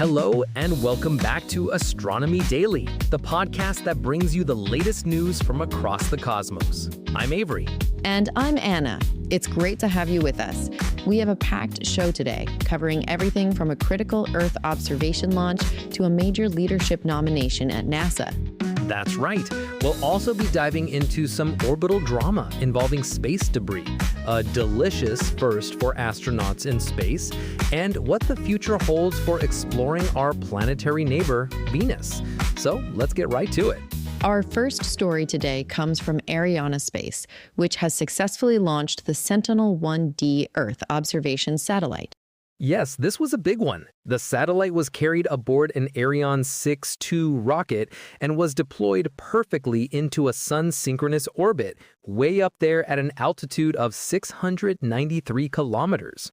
Hello and welcome back to Astronomy Daily, the podcast that brings you the latest news from across the cosmos. I'm Avery. And I'm Anna. It's great to have you with us. We have a packed show today, covering everything from a critical Earth observation launch to a major leadership nomination at NASA. That's right. We'll also be diving into some orbital drama involving space debris, a delicious first for astronauts in space, and what the future holds for exploring our planetary neighbor, Venus. So let's get right to it. Our first story today comes from Ariana Space, which has successfully launched the Sentinel 1D Earth observation satellite. Yes, this was a big one. The satellite was carried aboard an Ariane 6-2 rocket and was deployed perfectly into a sun-synchronous orbit, way up there at an altitude of 693 kilometers.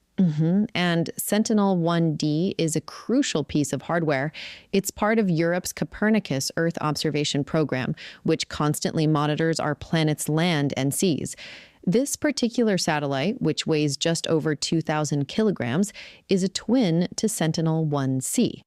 And Sentinel 1D is a crucial piece of hardware. It's part of Europe's Copernicus Earth observation program, which constantly monitors our planet's land and seas. This particular satellite, which weighs just over 2,000 kilograms, is a twin to Sentinel 1C.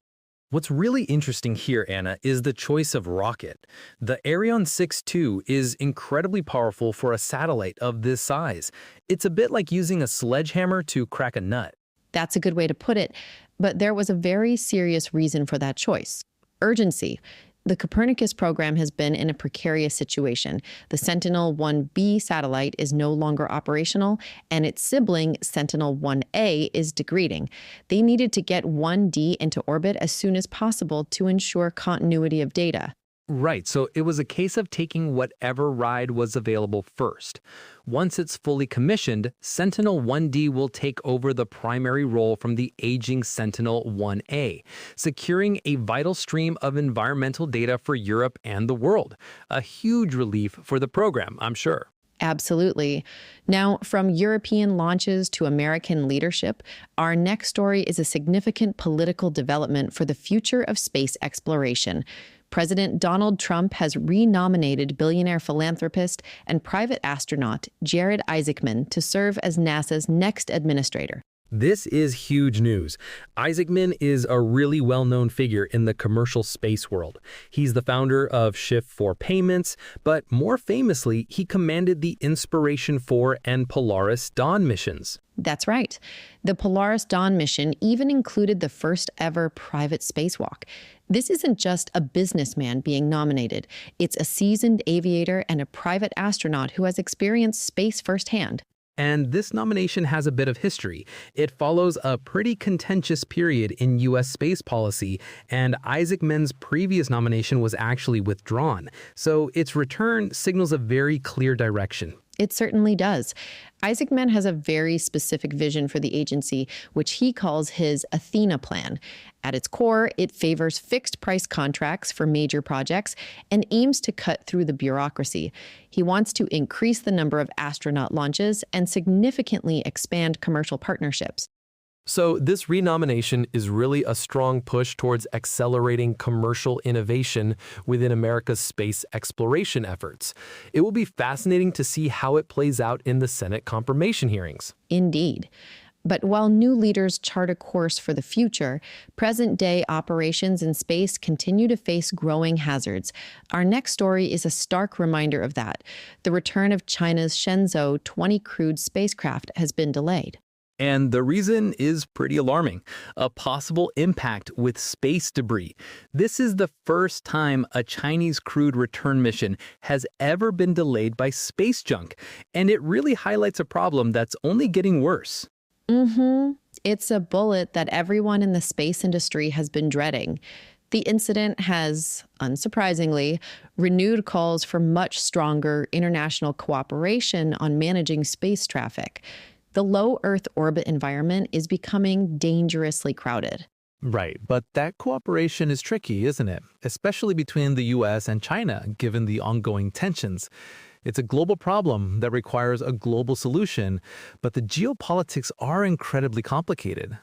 What's really interesting here, Anna, is the choice of rocket. The Ariane 6-2 is incredibly powerful for a satellite of this size. It's a bit like using a sledgehammer to crack a nut. That's a good way to put it, but there was a very serious reason for that choice: urgency. The Copernicus program has been in a precarious situation. The Sentinel 1B satellite is no longer operational, and its sibling, Sentinel 1A, is degrading. They needed to get 1D into orbit as soon as possible to ensure continuity of data. Right, so it was a case of taking whatever ride was available first. Once it's fully commissioned, Sentinel 1D will take over the primary role from the aging Sentinel 1A, securing a vital stream of environmental data for Europe and the world. A huge relief for the program, I'm sure. Absolutely. Now, from European launches to American leadership, our next story is a significant political development for the future of space exploration. President Donald Trump has renominated billionaire philanthropist and private astronaut Jared Isaacman to serve as NASA's next administrator. This is huge news. Isaacman is a really well-known figure in the commercial space world. He's the founder of Shift 4 Payments, but more famously, he commanded the Inspiration 4 and Polaris Dawn missions. That's right. The Polaris Dawn mission even included the first ever private spacewalk. This isn't just a businessman being nominated. It's a seasoned aviator and a private astronaut who has experienced space firsthand. And this nomination has a bit of history. It follows a pretty contentious period in U.S. space policy, and Isaacman's previous nomination was actually withdrawn. So its return signals a very clear direction. It certainly does. Isaacman has a very specific vision for the agency, which he calls his Athena plan. At its core, it favors fixed-price contracts for major projects and aims to cut through the bureaucracy. He wants to increase the number of astronaut launches and significantly expand commercial partnerships. So this renomination is really a strong push towards accelerating commercial innovation within America's space exploration efforts. It will be fascinating to see how it plays out in the Senate confirmation hearings. Indeed. But while new leaders chart a course for the future, present-day operations in space continue to face growing hazards. Our next story is a stark reminder of that. The return of China's Shenzhou 20 crewed spacecraft has been delayed. And the reason is pretty alarming: a possible impact with space debris. This is the first time a Chinese crewed return mission has ever been delayed by space junk, and it really highlights a problem that's only getting worse. It's a bullet that everyone in the space industry has been dreading. The incident has, unsurprisingly, renewed calls for much stronger international cooperation on managing space traffic. The low Earth orbit environment is becoming dangerously crowded. Right, but that cooperation is tricky, isn't it? Especially between the US and China, given the ongoing tensions. It's a global problem that requires a global solution, but the geopolitics are incredibly complicated.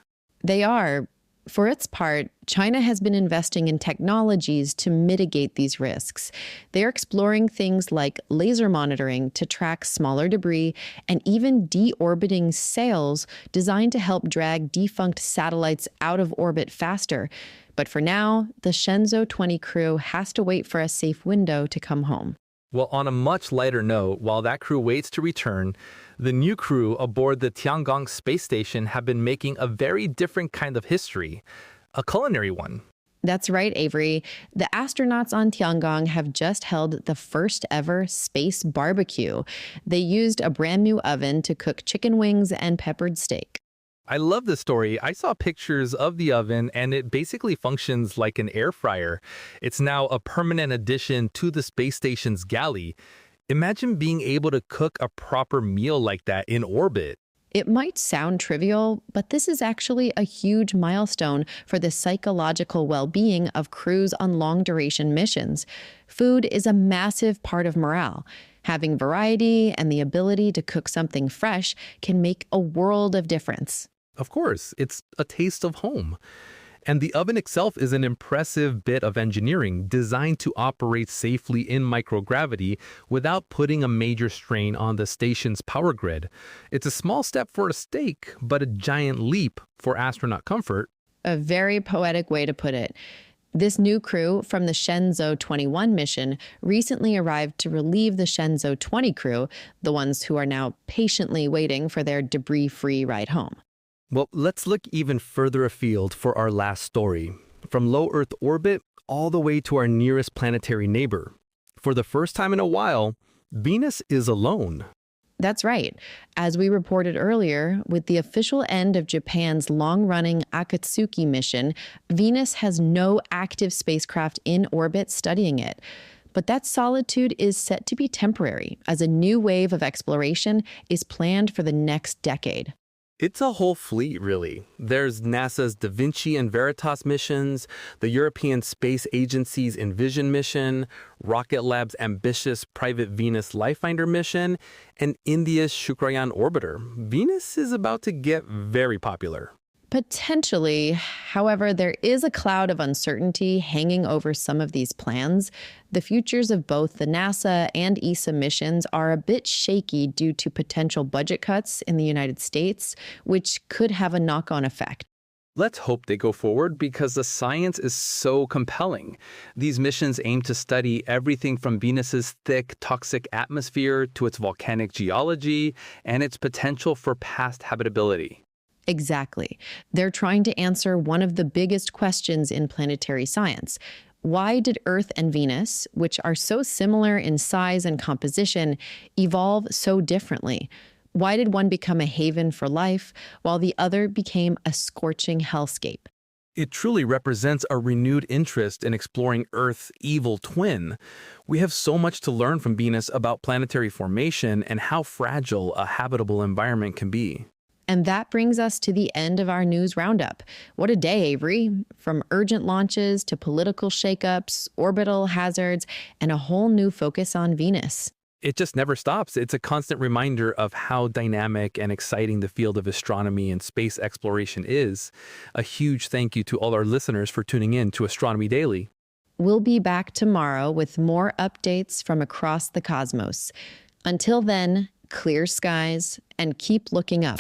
They are, For its part, China has been investing in technologies to mitigate these risks. They're exploring things like laser monitoring to track smaller debris and even deorbiting sails designed to help drag defunct satellites out of orbit faster. But for now, the Shenzhou 20 crew has to wait for a safe window to come home. Well, on a much lighter note, while that crew waits to return, the new crew aboard the Tiangong space station have been making a very different kind of history, a culinary one. That's right, Avery. The astronauts on Tiangong have just held the first ever space barbecue. They used a brand new oven to cook chicken wings and peppered steak. I love this story. I saw pictures of the oven, and it basically functions like an air fryer. It's now a permanent addition to the space station's galley. Imagine being able to cook a proper meal like that in orbit. It might sound trivial, but this is actually a huge milestone for the psychological well-being of crews on long-duration missions. Food is a massive part of morale. Having variety and the ability to cook something fresh can make a world of difference. Of course, it's a taste of home. And the oven itself is an impressive bit of engineering designed to operate safely in microgravity without putting a major strain on the station's power grid. It's a small step for a steak, but a giant leap for astronaut comfort. A very poetic way to put it. This new crew from the Shenzhou 21 mission recently arrived to relieve the Shenzhou 20 crew, the ones who are now patiently waiting for their debris-free ride home. Well, let's look even further afield for our last story. From low Earth orbit all the way to our nearest planetary neighbor. For the first time in a while, Venus is alone. That's right. As we reported earlier, with the official end of Japan's long-running Akatsuki mission, Venus has no active spacecraft in orbit studying it. But that solitude is set to be temporary, as a new wave of exploration is planned for the next decade. It's a whole fleet, really. There's NASA's Davinci and Veritas missions, the European Space Agency's Envision mission, Rocket Lab's ambitious private Venus Lifefinder mission, and India's Shukrayan orbiter. Venus is about to get very popular. Potentially. However, there is a cloud of uncertainty hanging over some of these plans. The futures of both the NASA and ESA missions are a bit shaky due to potential budget cuts in the United States, which could have a knock-on effect. Let's hope they go forward because the science is so compelling. These missions aim to study everything from Venus's thick, toxic atmosphere to its volcanic geology and its potential for past habitability. Exactly. They're trying to answer one of the biggest questions in planetary science. Why did Earth and Venus, which are so similar in size and composition, evolve so differently? Why did one become a haven for life, while the other became a scorching hellscape? It truly represents a renewed interest in exploring Earth's evil twin. We have so much to learn from Venus about planetary formation and how fragile a habitable environment can be. And that brings us to the end of our news roundup. What a day, Avery. From urgent launches to political shakeups, orbital hazards, and a whole new focus on Venus. It just never stops. It's a constant reminder of how dynamic and exciting the field of astronomy and space exploration is. A huge thank you to all our listeners for tuning in to Astronomy Daily. We'll be back tomorrow with more updates from across the cosmos. Until then, clear skies and keep looking up.